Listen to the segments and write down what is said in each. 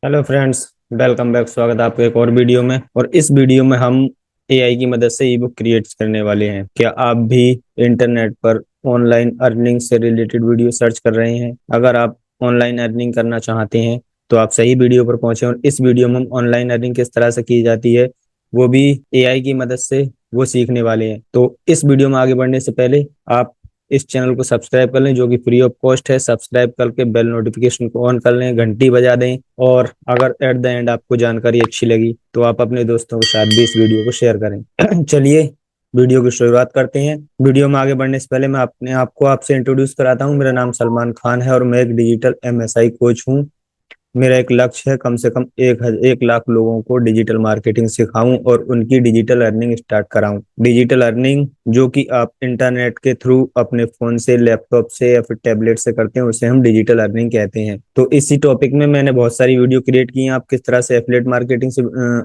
Hello friends. Welcome back. स्वागत है आपके एक और वीडियो में। और इस वीडियो में हम एआई की मदद से ई बुक क्रिएट करने वाले हैं। क्या आप भी इंटरनेट पर ऑनलाइन अर्निंग से रिलेटेड वीडियो सर्च कर रहे हैं? अगर आप ऑनलाइन अर्निंग करना चाहते हैं तो आप सही वीडियो पर पहुंचे। और इस वीडियो में हम ऑनलाइन अर्निंग किस तरह से की जाती है वो भी एआई की मदद से वो सीखने वाले हैं। तो इस वीडियो में आगे बढ़ने से पहले आप इस चैनल को सब्सक्राइब कर लें, जो कि फ्री ऑफ कॉस्ट है। सब्सक्राइब करके बेल नोटिफिकेशन को ऑन कर लें, घंटी बजा दें। और अगर एट द एंड आपको जानकारी अच्छी लगी तो आप अपने दोस्तों के साथ भी इस वीडियो को शेयर करें। चलिए वीडियो की शुरुआत करते हैं। वीडियो में आगे बढ़ने से पहले मैं अपने आपको आपसे इंट्रोड्यूस कराता हूँ। मेरा नाम सलमान खान है और मैं एक डिजिटल एमएसआई कोच हूँ। मेरा एक लक्ष्य है कम से कम 1 लाख लोगों को डिजिटल मार्केटिंग सिखाऊं और उनकी डिजिटल अर्निंग स्टार्ट कराऊं। डिजिटल अर्निंग जो कि आप इंटरनेट के थ्रू अपने फोन से, लैपटॉप से या फिर टैबलेट से करते हैं, उसे हम डिजिटल अर्निंग कहते हैं। तो इसी टॉपिक में मैंने बहुत सारी वीडियो क्रिएट की हैं। आप किस तरह से एफिलिएट मार्केटिंग से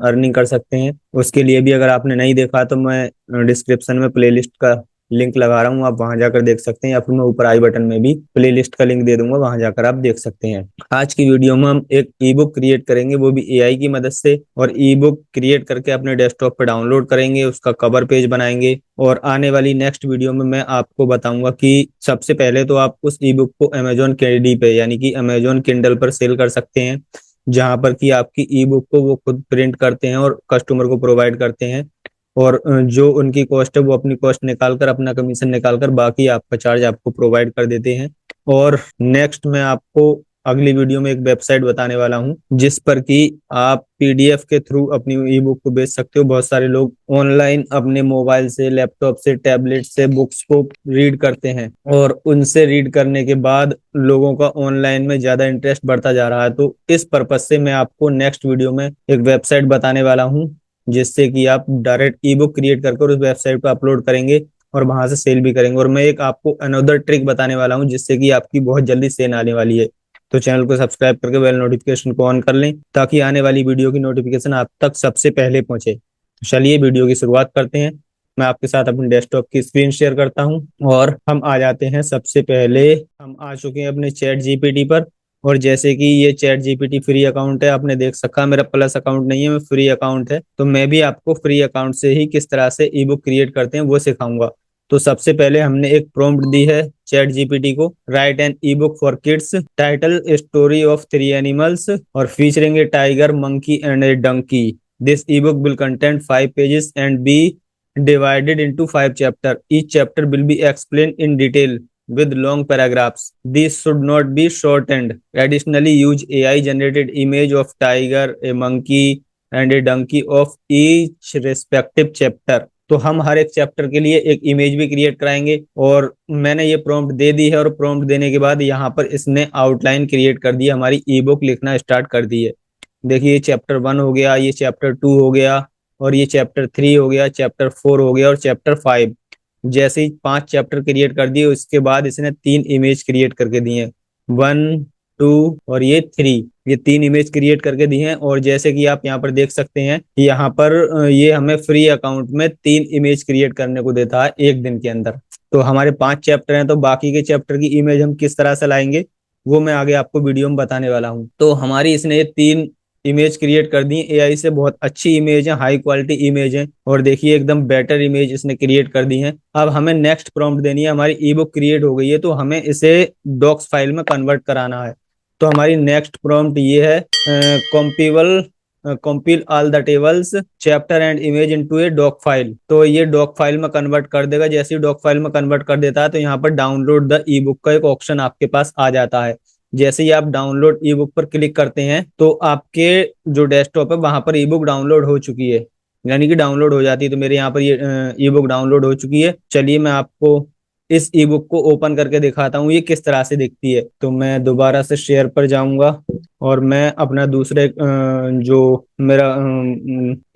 अर्निंग कर सकते हैं, उसके लिए भी अगर आपने नहीं देखा तो मैं डिस्क्रिप्शन में प्लेलिस्ट का लिंक लगा रहा हूँ, आप वहां जाकर देख सकते हैं, या फिर मैं ऊपर आई बटन में भी प्लेलिस्ट का लिंक दे दूंगा, वहां जाकर आप देख सकते हैं। आज की वीडियो में हम एक ई बुक क्रिएट करेंगे, वो भी एआई की मदद से। और ई बुक क्रिएट करके अपने डेस्कटॉप पर डाउनलोड करेंगे, उसका कवर पेज बनाएंगे। और आने वाली नेक्स्ट वीडियो में मैं आपको बताऊंगा कि सबसे पहले तो आप उस ई बुक को अमेजोन केडी पे यानी कि अमेजोन किंडल पर सेल कर सकते हैं, जहां पर कि आपकी ई बुक को वो खुद प्रिंट करते हैं और कस्टमर को प्रोवाइड करते हैं। और जो उनकी कॉस्ट है वो अपनी कॉस्ट निकालकर, अपना कमीशन निकालकर, बाकी आपका चार्ज आपको प्रोवाइड कर देते हैं। और नेक्स्ट मैं आपको अगली वीडियो में एक वेबसाइट बताने वाला हूं, जिस पर कि आप पीडीएफ के थ्रू अपनी ई बुक को बेच सकते हो। बहुत सारे लोग ऑनलाइन अपने मोबाइल से, लैपटॉप से, टैबलेट से बुक्स को रीड करते हैं और उनसे रीड करने के बाद लोगों का ऑनलाइन में ज्यादा इंटरेस्ट बढ़ता जा रहा है। तो इस पर्पज से मैं आपको नेक्स्ट वीडियो में एक वेबसाइट बताने वाला हूं, जिससे कि आप डायरेक्ट ई बुक क्रिएट करके उस वेबसाइट पर अपलोड करेंगे और वहां से सेल भी करेंगे। और मैं एक आपको अनदर ट्रिक बताने वाला हूं, जिससे कि आपकी बहुत जल्दी सेल आने वाली है। तो चैनल को सब्सक्राइब करके बेल नोटिफिकेशन को ऑन कर लें, ताकि आने वाली वीडियो की नोटिफिकेशन आप तक सबसे पहले पहुंचे। तो चलिए वीडियो की शुरुआत करते हैं। मैं आपके साथ अपने डेस्कटॉप की स्क्रीन शेयर करता हूं और हम आ जाते हैं। सबसे पहले हम आ चुके हैं अपने चैट जीपीटी पर। और जैसे कि ये चैट जीपीटी फ्री अकाउंट है, आपने देख सका मेरा प्लस अकाउंट नहीं है, मैं फ्री अकाउंट है। तो मैं भी आपको फ्री अकाउंट से ही किस तरह से ई बुक क्रिएट करते हैं वो सिखाऊंगा। तो सबसे पहले हमने एक प्रॉम्प्ट दी है चैट जीपीटी को, write an ebook for kids, title story of 3 animals और featuring a tiger, monkey and a donkey. This ebook will content 5 pages and be divided into 5 chapters. Each chapter will be explained in detail with long paragraphs. These should not be shortened. Additionally, use AI generated image of tiger, a monkey, and a donkey of each respective chapter. तो हम हर एक chapter के लिए एक image भी create कराएंगे। और मैंने ये प्रॉम्प्ट दे दी है, और प्रॉम्प्ट देने के बाद यहाँ पर इसने आउटलाइन क्रिएट कर दी है, हमारी ई बुक लिखना स्टार्ट कर दी है। देखिए ये चैप्टर 1 हो गया, ये चैप्टर 2 हो गया, और ये चैप्टर 3 हो गया, चैप्टर 4 हो गया और चैप्टर 5। जैसे ही 5 चैप्टर क्रिएट कर दिए, उसके बाद इसने 3 इमेज क्रिएट करके दी हैं, 1, 2 और ये 3। ये 3 इमेज क्रिएट करके दी हैं। और जैसे कि आप यहाँ पर देख सकते हैं, यहाँ पर ये हमें फ्री अकाउंट में 3 इमेज क्रिएट करने को देता है एक दिन के अंदर। तो हमारे 5 चैप्टर हैं, तो बाकी के चैप्टर की इमेज हम किस तरह से लाएंगे वो मैं आगे आपको वीडियो में बताने वाला हूँ। तो हमारी इसने ये 3 इमेज क्रिएट कर दी एआई से। बहुत अच्छी इमेज है, हाई क्वालिटी इमेज है, और देखिए एकदम बेटर इमेज इसने क्रिएट कर दी है। अब हमें नेक्स्ट प्रॉम्प्ट देनी है। हमारी ई बुक क्रिएट हो गई है, तो हमें इसे डॉक्स फाइल में कन्वर्ट कराना है। तो हमारी नेक्स्ट प्रॉम्प्ट ये है, कॉम्पीवल compile all the tables, chapter and image into a doc file. तो ये डॉक फाइल में कन्वर्ट कर देगा। जैसे ही डॉक फाइल में कन्वर्ट कर देता है, तो यहाँ पर डाउनलोड द ई बुक का एक ऑप्शन आपके पास आ जाता है। जैसे ही आप डाउनलोड ई बुक पर क्लिक करते हैं, तो आपके जो डेस्कटॉप है वहां पर ई बुक डाउनलोड हो चुकी है, यानी कि डाउनलोड हो जाती है। तो मेरे यहाँ पर ये ई बुक डाउनलोड हो चुकी है। चलिए मैं आपको इस ई बुक को ओपन करके दिखाता हूँ ये किस तरह से दिखती है। तो मैं दोबारा से शेयर पर जाऊंगा और मैं अपना दूसरे जो मेरा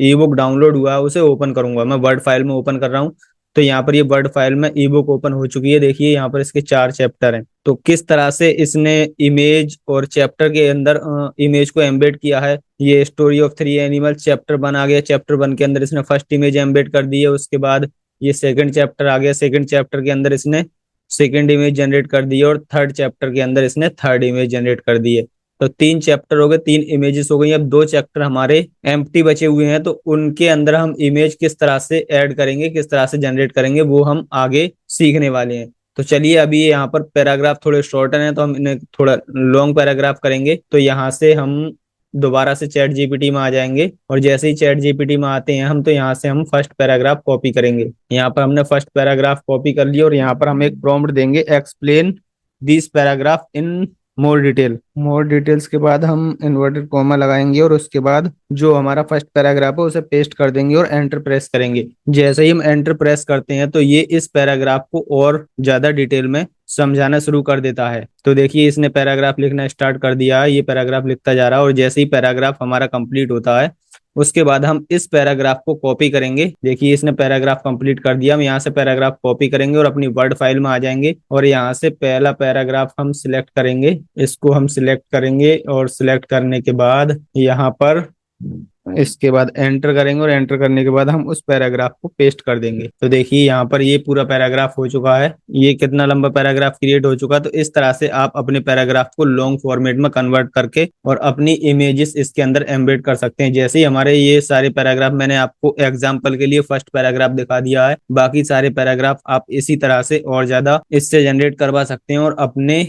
ई बुक डाउनलोड हुआ है उसे ओपन करूंगा। मैं वर्ड फाइल में ओपन कर रहा हूँ। तो यहाँ पर ये वर्ड फाइल में ई बुक ओपन हो चुकी है। देखिए यहाँ पर इसके 4 चैप्टर हैं। तो किस तरह से इसने इमेज और चैप्टर के अंदर इमेज को एम्बेड किया है। ये स्टोरी ऑफ 3 एनिमल चैप्टर 1 आ गया। चैप्टर 1 के अंदर इसने फर्स्ट इमेज एम्बेड कर दी है। उसके बाद ये सेकंड चैप्टर आ गया। सेकंड चैप्टर के अंदर इसने सेकंड इमेज जनरेट कर दी है, और थर्ड चैप्टर के अंदर इसने थर्ड इमेज जनरेट कर दी है। तो 3 चैप्टर हो गए, 3 इमेजेस हो गई। अब 2 चैप्टर हमारे एम्प्टी बचे हुए हैं, तो उनके अंदर हम इमेज किस तरह से ऐड करेंगे, किस तरह से जनरेट करेंगे, वो हम आगे सीखने वाले हैं। तो चलिए, अभी यहाँ पर पैराग्राफ थोड़े शॉर्टर हैं तो हम इन्हें थोड़ा लॉन्ग पैराग्राफ करेंगे। तो यहाँ से हम दोबारा से चैट जीपीटी में आ जाएंगे, और जैसे ही चैट जीपीटी में आते हैं हम, तो यहाँ से हम फर्स्ट पैराग्राफ कॉपी करेंगे। यहाँ पर हमने फर्स्ट पैराग्राफ कॉपी कर लिया, और यहाँ पर हम एक प्रॉम्प्ट देंगे, explain this paragraph in more detail. More details के बाद हम इन्वर्टेड कॉमा लगाएंगे, और उसके बाद जो हमारा फर्स्ट पैराग्राफ है उसे पेस्ट कर देंगे और एंटर प्रेस करेंगे। जैसे ही हम एंटर प्रेस करते हैं तो ये इस पैराग्राफ को और ज्यादा डिटेल में समझाना शुरू कर देता है। तो देखिए, इसने पैराग्राफ लिखना स्टार्ट कर दिया है, ये पैराग्राफ लिखता जा रहा है, और जैसे ही पैराग्राफ हमारा कंप्लीट होता है उसके बाद हम इस पैराग्राफ को कॉपी करेंगे। देखिए, इसने पैराग्राफ कंप्लीट कर दिया। हम यहाँ से पैराग्राफ कॉपी करेंगे और अपनी वर्ड फाइल में आ जाएंगे, और यहाँ से पहला पैराग्राफ हम सिलेक्ट करेंगे। इसको हम सिलेक्ट करेंगे, और सिलेक्ट करने के बाद यहाँ पर इसके बाद एंटर करेंगे, और एंटर करने के बाद हम उस पैराग्राफ को पेस्ट कर देंगे। तो देखिए, यहाँ पर ये पूरा पैराग्राफ हो चुका है। ये कितना लंबा पैराग्राफ क्रिएट हो चुका है। तो इस तरह से आप अपने पैराग्राफ को लॉन्ग फॉर्मेट में कन्वर्ट करके और अपनी इमेजेस इसके अंदर एम्बेड कर सकते हैं। जैसे ही हमारे ये सारे पैराग्राफ, मैंने आपको एग्जाम्पल के लिए फर्स्ट पैराग्राफ दिखा दिया है, बाकी सारे पैराग्राफ आप इसी तरह से और ज्यादा इससे जनरेट करवा सकते हैं और अपने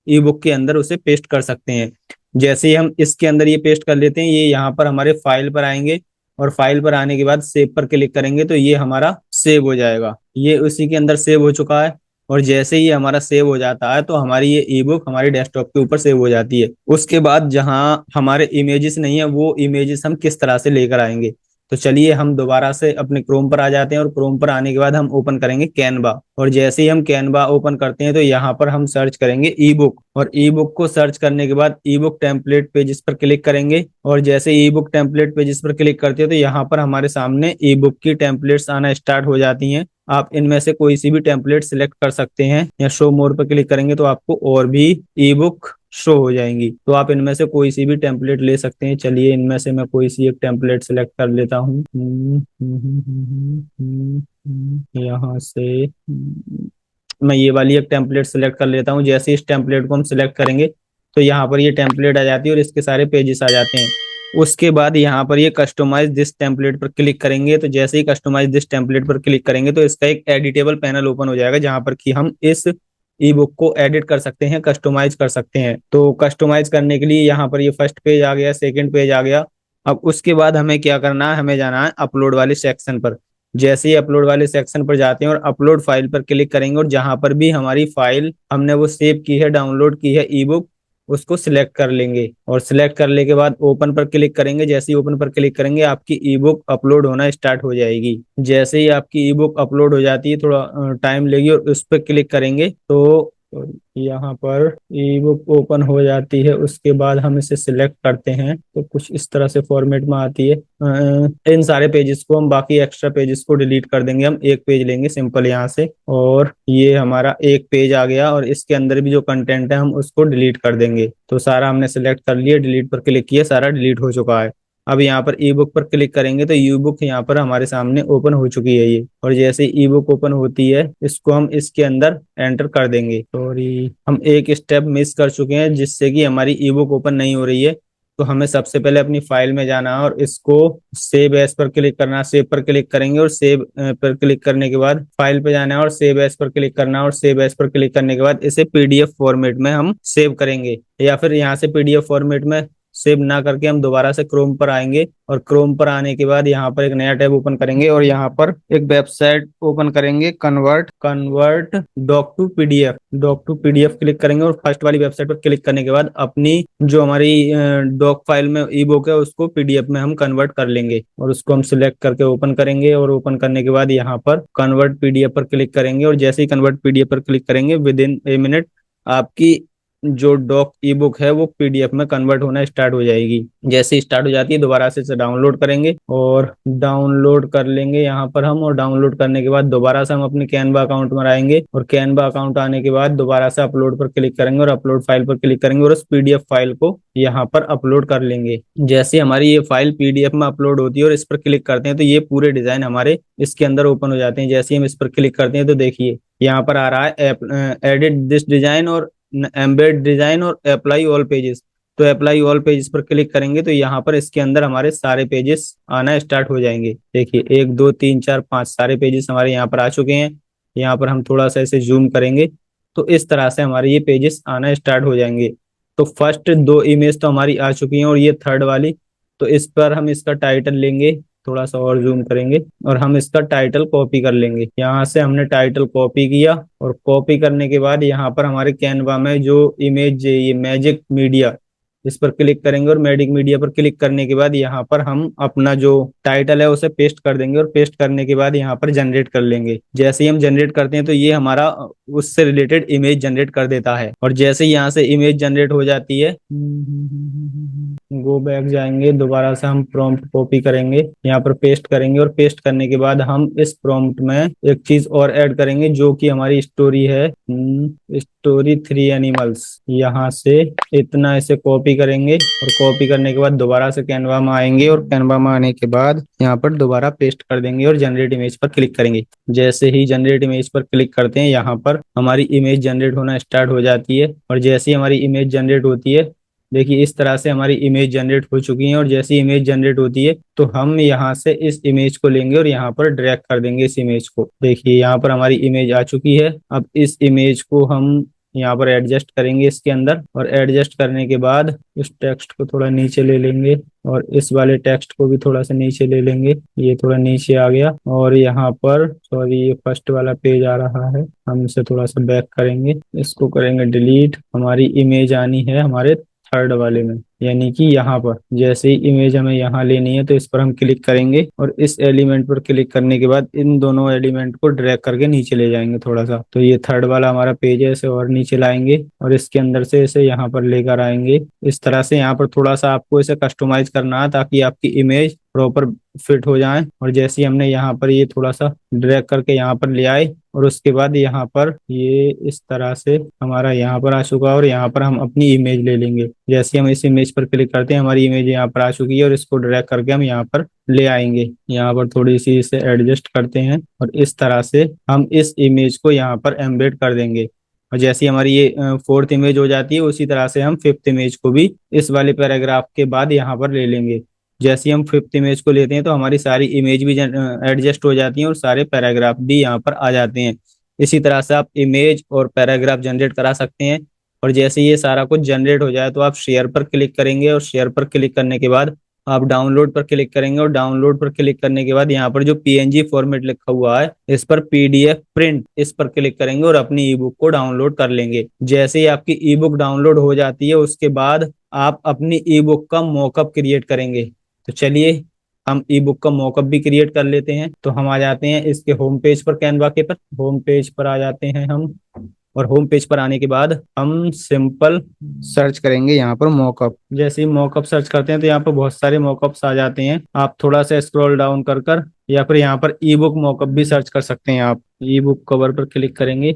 ई बुक के अंदर उसे पेस्ट कर सकते हैं। जैसे ही हम इसके अंदर ये पेस्ट कर लेते हैं, ये यहाँ पर हमारे फाइल पर आएंगे, और फाइल पर आने के बाद सेव पर क्लिक करेंगे तो ये हमारा सेव हो जाएगा। ये उसी के अंदर सेव हो चुका है, और जैसे ही हमारा सेव हो जाता है तो हमारी ये ई बुक हमारी डेस्कटॉप के ऊपर सेव हो जाती है। उसके बाद जहाँ हमारे इमेजेस नहीं है, वो इमेजेस हम किस तरह से लेकर आएंगे। तो चलिए, हम दोबारा से अपने क्रोम पर आ जाते हैं, और क्रोम पर आने के बाद हम ओपन करेंगे कैनवा। और जैसे ही हम कैनवा ओपन करते हैं तो यहाँ पर हम सर्च करेंगे ई बुक, और ई बुक को सर्च करने के बाद ई बुक टेम्पलेट पेजेस पर क्लिक करेंगे। और जैसे ई बुक टेम्पलेट पेजेस पर क्लिक करते हैं तो यहाँ पर हमारे सामने ई बुक की टेम्पलेट्स आना स्टार्ट हो जाती हैं। आप इनमें से कोई सी भी टेम्पलेट सिलेक्ट कर सकते हैं, या शो मोर पर क्लिक करेंगे तो आपको और भी ई बुक शो हो जाएंगी। तो आप इनमें से कोई सी भी टेम्पलेट ले सकते हैं। चलिए, इनमें से मैं कोई सी एक टेम्पलेट सिलेक्ट कर लेता हूँ। यहाँ से मैं ये वाली एक टेम्पलेट सिलेक्ट कर लेता हूँ। जैसे इस टेम्पलेट को हम सिलेक्ट करेंगे तो यहाँ पर ये टेम्पलेट आ जाती है और इसके सारे पेजेस आ जाते हैं। उसके बाद यहाँ पर ये कस्टमाइज दिस टेम्पलेट पर क्लिक करेंगे, तो जैसे ही कस्टमाइज दिस टेम्पलेट पर क्लिक करेंगे तो इसका एक एडिटेबल पैनल ओपन हो जाएगा, जहां पर कि हम इस ई बुक को एडिट कर सकते हैं, कस्टमाइज कर सकते हैं। तो कस्टमाइज करने के लिए यहाँ पर ये फर्स्ट पेज आ गया, सेकंड पेज आ गया। अब उसके बाद हमें क्या करना है, हमें जाना है अपलोड वाले सेक्शन पर। जैसे ही अपलोड वाले सेक्शन पर जाते हैं और अपलोड फाइल पर क्लिक करेंगे, और जहां पर भी हमारी फाइल हमने वो सेव की है, डाउनलोड की है ई बुक, उसको सिलेक्ट कर लेंगे। और सिलेक्ट करने के बाद ओपन पर क्लिक करेंगे। जैसे ही ओपन पर क्लिक करेंगे, आपकी ई बुक अपलोड होना स्टार्ट हो जाएगी। जैसे ही आपकी ई बुक अपलोड हो जाती है, थोड़ा टाइम लेगी, और उस पर क्लिक करेंगे तो यहाँ पर ई बुक ओपन हो जाती है। उसके बाद हम इसे सिलेक्ट करते हैं तो कुछ इस तरह से फॉर्मेट में आती है। इन सारे पेजेस को हम, बाकी एक्स्ट्रा पेजेस को डिलीट कर देंगे। हम एक पेज लेंगे सिंपल यहाँ से, और ये हमारा एक पेज आ गया, और इसके अंदर भी जो कंटेंट है हम उसको डिलीट कर देंगे। तो सारा हमने सिलेक्ट कर लिया, डिलीट पर क्लिक किया, सारा डिलीट हो चुका है। अब यहाँ पर ई बुक पर क्लिक करेंगे तो ई बुक यहाँ पर हमारे सामने ओपन हो चुकी है ये। और जैसे ई बुक ओपन होती है, इसको हम इसके अंदर एंटर कर देंगे। सॉरी, हम एक स्टेप मिस कर चुके हैं, जिससे कि हमारी ई बुक ओपन नहीं हो रही है। तो हमें सबसे पहले अपनी फाइल में जाना है, और इसको सेव एज पर क्लिक करना है। सेव पर क्लिक करेंगे, और सेव पर क्लिक करने के बाद फाइल पे जाना है, और सेव एज पर क्लिक करना है। और सेव एज पर क्लिक करने के बाद इसे पीडीएफ फॉर्मेट में हम सेव करेंगे, या फिर यहाँ से पीडीएफ फॉर्मेट में सेव ना करके हम दोबारा से क्रोम पर आएंगे, और क्रोम पर आने के बाद यहाँ पर एक नया टैब ओपन करेंगे, और यहाँ पर एक वेबसाइट ओपन करेंगे, convert doc to PDF click करेंगे। और फर्स्ट वाली वेबसाइट पर क्लिक करने के बाद अपनी जो हमारी डॉक फाइल में ई बुक है उसको पीडीएफ में हम कन्वर्ट कर लेंगे, और उसको हम सिलेक्ट करके ओपन करेंगे। और ओपन करने के बाद यहाँ पर कन्वर्ट पीडीएफ पर क्लिक करेंगे, और जैसे ही कन्वर्ट पीडीएफ पर क्लिक करेंगे, विद इन ए मिनट आपकी जो डॉक ई बुक है वो पीडीएफ में कन्वर्ट होना स्टार्ट हो जाएगी। जैसे स्टार्ट हो जाती है, दोबारा से इसे डाउनलोड करेंगे, और डाउनलोड कर लेंगे यहाँ पर हम। और डाउनलोड करने के बाद दोबारा से हम अपने कैनवा अकाउंट में आएंगे, और कैनवा अकाउंट आने के बाद दोबारा से अपलोड पर क्लिक करेंगे, और अपलोड फाइल पर क्लिक करेंगे, और उस पीडीएफ फाइल को यहाँ पर अपलोड कर लेंगे। जैसे हमारी ये फाइल पीडीएफ में अपलोड होती है और इस पर क्लिक करते हैं, तो ये पूरे डिजाइन हमारे इसके अंदर ओपन हो जाते हैं। जैसे ही हम इस पर क्लिक करते हैं तो देखिए यहाँ पर आ रहा है एडिट दिस डिजाइन, और एम्बेड डिजाइन, और अप्लाई ऑल पेजेस। तो अप्लाई ऑल पेजेस पर क्लिक करेंगे तो यहाँ पर इसके अंदर हमारे सारे पेजेस आना स्टार्ट हो जाएंगे। देखिए 1 2 3 4 5 सारे पेजेस हमारे यहाँ पर आ चुके हैं। यहाँ पर हम थोड़ा सा इसे जूम करेंगे तो इस तरह से हमारे ये पेजेस आना स्टार्ट हो जाएंगे। तो फर्स्ट 2 इमेज तो हमारी आ चुकी हैं और ये थर्ड वाली, तो इस पर हम इसका टाइटल लेंगे, थोड़ा सा और जूम करेंगे और हम इसका टाइटल कॉपी कर लेंगे। यहाँ से हमने टाइटल कॉपी किया और कॉपी करने के बाद यहाँ पर हमारे कैनवा में जो इमेज ये मैजिक मीडिया, इस पर क्लिक करेंगे और मैजिक मीडिया पर क्लिक करने के बाद यहाँ पर हम अपना जो टाइटल है उसे पेस्ट कर देंगे और पेस्ट करने के बाद यहाँ पर जनरेट कर लेंगे। जैसे ही हम जनरेट करते हैं तो ये हमारा उससे रिलेटेड इमेज जनरेट कर देता है। और जैसे ही यहाँ से इमेज जनरेट हो जाती है, गो बैक जाएंगे, दोबारा से हम प्रॉम्प्ट कॉपी करेंगे, यहाँ पर पेस्ट करेंगे और पेस्ट करने के बाद हम इस प्रॉम्प्ट में एक चीज और ऐड करेंगे जो कि हमारी स्टोरी है, स्टोरी 3 एनिमल्स। यहाँ से इतना इसे कॉपी करेंगे और कॉपी करने के बाद दोबारा से कैनवा में आएंगे और कैनवा में आने के बाद यहाँ पर दोबारा पेस्ट कर देंगे और जनरेट इमेज पर क्लिक करेंगे। जैसे ही जनरेट इमेज पर क्लिक करते हैं यहाँ पर हमारी इमेज जनरेट होना स्टार्ट हो जाती है। और जैसे ही हमारी इमेज जनरेट होती है, देखिए इस तरह से हमारी इमेज जनरेट हो चुकी है। और जैसी इमेज जनरेट होती है तो हम यहाँ से इस इमेज को लेंगे और यहाँ पर ड्रैग कर देंगे इस इमेज को। देखिए यहाँ पर हमारी इमेज आ चुकी है। अब इस इमेज को हम यहाँ पर एडजस्ट करेंगे इसके अंदर, और एडजस्ट करने के बाद इस टेक्स्ट को थोड़ा नीचे ले लेंगे और इस वाले टेक्स्ट को भी थोड़ा सा नीचे ले लेंगे। ये थोड़ा नीचे आ गया और यहाँ पर सॉरी ये फर्स्ट वाला पेज आ रहा है, हम इसे थोड़ा सा बैक करेंगे, इसको करेंगे डिलीट। हमारी इमेज आनी है हमारे थर्ड वाले में, यानी कि यहाँ पर। जैसे ही इमेज हमें यहाँ लेनी है तो इस पर हम क्लिक करेंगे और इस एलिमेंट पर क्लिक करने के बाद इन दोनों एलिमेंट को ड्रैग करके नीचे ले जाएंगे थोड़ा सा। तो ये थर्ड वाला हमारा पेज है, इसे और नीचे लाएंगे और इसके अंदर से इसे यहाँ पर लेकर आएंगे। इस तरह से यहाँ पर थोड़ा सा आपको इसे कस्टमाइज करना है ताकि आपकी इमेज प्रॉपर फिट हो जाए। और जैसे ही हमने यहाँ पर ये थोड़ा सा ड्रैग करके यहाँ पर ले आए और उसके बाद यहाँ पर ये इस तरह से हमारा यहाँ पर आ चुका है और यहाँ पर हम अपनी इमेज ले लेंगे। जैसे हम इस इमेज पर क्लिक करते हैं हमारी इमेज यहाँ पर आ चुकी है और इसको ड्रैग करके हम यहाँ पर ले आएंगे। यहाँ पर थोड़ी सी इसे एडजस्ट करते हैं और इस तरह से हम इस इमेज को यहाँ पर एम्बेड कर देंगे। और जैसी हमारी ये फोर्थ इमेज हो जाती है उसी तरह से हम फिफ्थ इमेज को भी इस वाले पैराग्राफ के बाद यहाँ पर ले लेंगे। जैसे ही हम फिफ्थ इमेज को लेते हैं तो हमारी सारी इमेज भी एडजस्ट हो जाती हैं और सारे पैराग्राफ भी यहाँ पर आ जाते हैं। इसी तरह से आप इमेज और पैराग्राफ जनरेट करा सकते हैं। और जैसे ये सारा कुछ जनरेट हो जाए तो आप शेयर पर क्लिक करेंगे और शेयर पर क्लिक करने के बाद आप डाउनलोड पर क्लिक करेंगे और डाउनलोड पर क्लिक करने के बाद यहाँ पर जो पीएनजी फॉर्मेट लिखा हुआ है इस पर पीडीएफ प्रिंट, इस पर क्लिक करेंगे और अपनी ई बुक को डाउनलोड कर लेंगे। जैसे ही आपकी ई बुक डाउनलोड हो जाती है उसके बाद आप अपनी ई बुक का मॉकअप क्रिएट करेंगे। तो चलिए हम ई बुक का मॉकअप भी क्रिएट कर लेते हैं। तो हम आ जाते हैं इसके होम पेज पर, कैनवा के पर होम पेज पर आ जाते हैं हम। और होम पेज पर आने के बाद हम सिंपल सर्च करेंगे यहाँ पर मॉकअप। जैसे ही मॉकअप सर्च करते हैं तो यहाँ पर बहुत सारे मॉकअप्स आ जाते हैं। आप थोड़ा सा स्क्रॉल डाउन कर कर या फिर यहाँ पर ई बुक मॉकअप भी सर्च कर सकते हैं। आप ई बुक कवर पर क्लिक करेंगे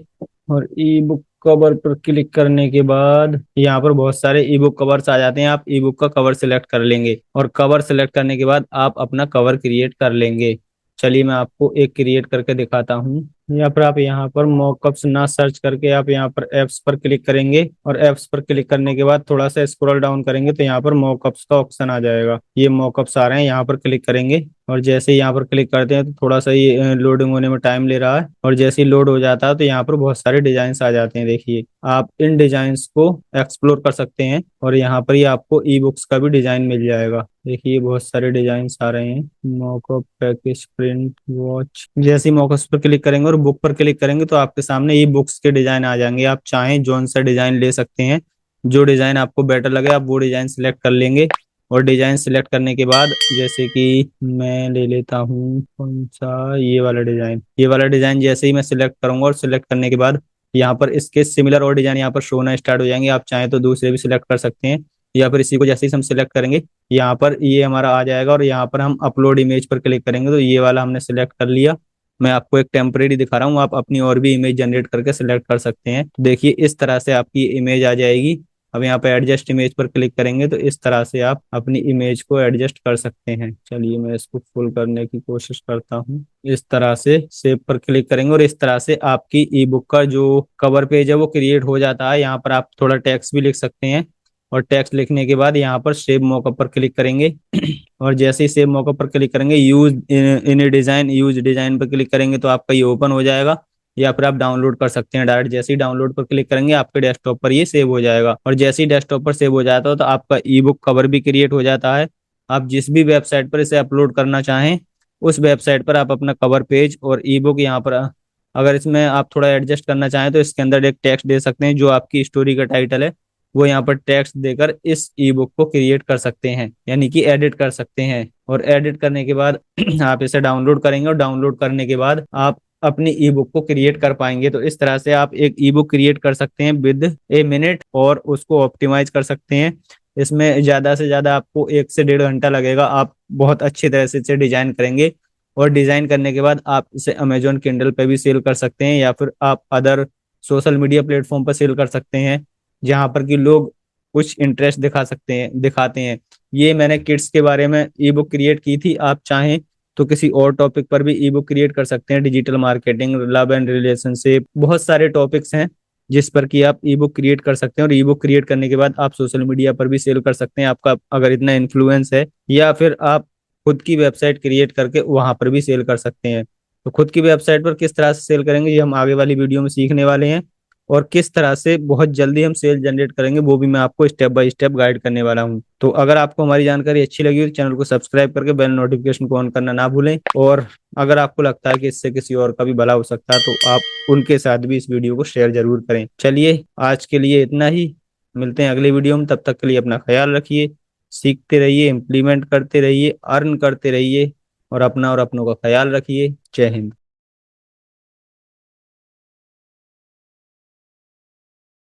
और ई बुक कवर पर क्लिक करने के बाद यहाँ पर बहुत सारे ई बुक कवर्स आ जाते हैं। आप ई बुक का कवर सिलेक्ट कर लेंगे और कवर सिलेक्ट करने के बाद आप अपना कवर क्रिएट कर लेंगे। चलिए मैं आपको एक क्रिएट करके दिखाता हूँ। या फिर आप यहाँ पर मॉकअप्स ना सर्च करके आप यहाँ पर एप्स पर क्लिक करेंगे और एप्स पर क्लिक करने के बाद थोड़ा सा स्क्रॉल डाउन करेंगे तो यहाँ पर मॉकअप्स का ऑप्शन आ जाएगा। ये मॉकअप्स आ रहे हैं, यहाँ पर क्लिक करेंगे और जैसे ही यहाँ पर क्लिक करते हैं तो थोड़ा सा ये लोडिंग होने में टाइम ले रहा है। और जैसे ही लोड हो जाता है तो यहाँ पर बहुत सारे डिजाइन आ जाते हैं। देखिए आप इन डिजाइन्स को एक्सप्लोर कर सकते हैं और यहाँ पर ही आपको ई बुक्स का भी डिजाइन मिल जाएगा। देखिए बहुत सारे डिजाइन आ रहे हैं, मॉकअप, पैकेज, प्रिंट, वॉच। जैसे ही मॉकअप पर क्लिक करेंगे और बुक पर क्लिक करेंगे तो आपके सामने ई बुक्स के डिजाइन आ जाएंगे। आप चाहें जोन सा डिजाइन ले सकते हैं, जो डिजाइन आपको बेटर लगे आप वो डिजाइन सिलेक्ट कर लेंगे। और डिजाइन सिलेक्ट करने के बाद जैसे कि मैं ले लेता हूँ कौन सा, ये वाला डिजाइन। ये वाला डिजाइन जैसे ही मैं सिलेक्ट करूंगा और सिलेक्ट करने के बाद यहाँ पर इसके सिमिलर और डिजाइन यहाँ पर शो होना स्टार्ट हो जाएंगे। आप चाहें तो दूसरे भी सिलेक्ट कर सकते हैं या फिर इसी को जैसे ही हम सिलेक्ट करेंगे यहाँ पर ये हमारा आ जाएगा और यहाँ पर हम अपलोड इमेज पर क्लिक करेंगे तो ये वाला हमने सिलेक्ट कर लिया। मैं आपको एक टेम्परेरी दिखा रहा हूँ, आप अपनी और भी इमेज जनरेट करके सिलेक्ट कर सकते हैं। देखिए इस तरह से आपकी इमेज आ जाएगी। अब यहाँ पे एडजस्ट इमेज पर क्लिक करेंगे तो इस तरह से आप अपनी इमेज को एडजस्ट कर सकते हैं। चलिए मैं इसको फुल करने की कोशिश करता हूँ। इस तरह से सेव पर क्लिक करेंगे और इस तरह से आपकी ई बुक का जो कवर पेज है वो क्रिएट हो जाता है। यहाँ पर आप थोड़ा टेक्स्ट भी लिख सकते हैं और टेक्स्ट लिखने के बाद यहाँ पर सेव मॉकअप पर क्लिक करेंगे। और जैसे ही सेव मॉकअप पर क्लिक करेंगे, यूज डिजाइन पर क्लिक करेंगे तो आपका ये ओपन हो जाएगा, या फिर आप डाउनलोड कर सकते हैं डायरेक्ट। जैसे ही डाउनलोड पर क्लिक करेंगे आपके डेस्कटॉप पर ये सेव हो जाएगा, और जैसे ही डेस्कटॉप पर सेव हो जाता है तो आपका ई बुक कवर भी क्रिएट हो जाता है। आप जिस भी वेबसाइट पर इसे अपलोड करना चाहें उस वेबसाइट पर आप अपना कवर पेज और ई बुक यहाँ पर, अगर इसमें आप थोड़ा एडजस्ट करना चाहें तो इसके अंदर एक टेक्स्ट दे सकते हैं, जो आपकी स्टोरी का टाइटल है वो यहाँ पर टेक्स्ट देकर इस ई बुक को क्रिएट कर सकते हैं, यानी कि एडिट कर सकते हैं। और एडिट करने के बाद आप इसे डाउनलोड करेंगे, और डाउनलोड करने के बाद आप अपनी ई बुक को क्रिएट कर पाएंगे। तो इस तरह से आप एक ई बुक क्रिएट कर सकते हैं विद ए मिनट, और उसको ऑप्टिमाइज कर सकते हैं। इसमें ज्यादा से ज्यादा आपको 1 से 1.5 घंटा लगेगा। आप बहुत अच्छी तरह से इसे डिजाइन करेंगे, और डिजाइन करने के बाद आप इसे अमेजोन किंडल पे भी सेल कर सकते हैं, या फिर आप अदर सोशल मीडिया प्लेटफॉर्म पर सेल कर सकते हैं, जहां पर कि लोग कुछ इंटरेस्ट दिखाते हैं। ये मैंने किड्स के बारे में ई बुक क्रिएट की थी। आप चाहें तो किसी और टॉपिक पर भी ई बुक क्रिएट कर सकते हैं, digital marketing, love and relationship, बहुत सारे टॉपिक्स हैं जिस पर कि आप ई बुक क्रिएट कर सकते हैं। और ई बुक क्रिएट करने के बाद आप सोशल मीडिया पर भी सेल कर सकते हैं, आपका अगर इतना इन्फ्लुएंस है, या फिर आप खुद की वेबसाइट क्रिएट करके वहां पर भी सेल कर सकते हैं। तो खुद की वेबसाइट पर किस तरह से सेल करेंगे ये हम आगे वाली वीडियो में सीखने वाले हैं, और किस तरह से बहुत जल्दी हम सेल जनरेट करेंगे वो भी मैं आपको स्टेप बाय स्टेप गाइड करने वाला हूँ। तो अगर आपको हमारी जानकारी अच्छी लगी हो तो चैनल को सब्सक्राइब करके बेल नोटिफिकेशन को ऑन करना ना भूलें, और अगर आपको लगता है कि इससे किसी और का भी भला हो सकता है तो आप उनके साथ भी इस वीडियो को शेयर जरूर करें। चलिए आज के लिए इतना ही, मिलते हैं अगली वीडियो में। तब तक के लिए अपना ख्याल रखिए, सीखते रहिए, इम्प्लीमेंट करते रहिए, अर्न करते रहिए, और अपना और अपनों का ख्याल रखिए। जय हिंद।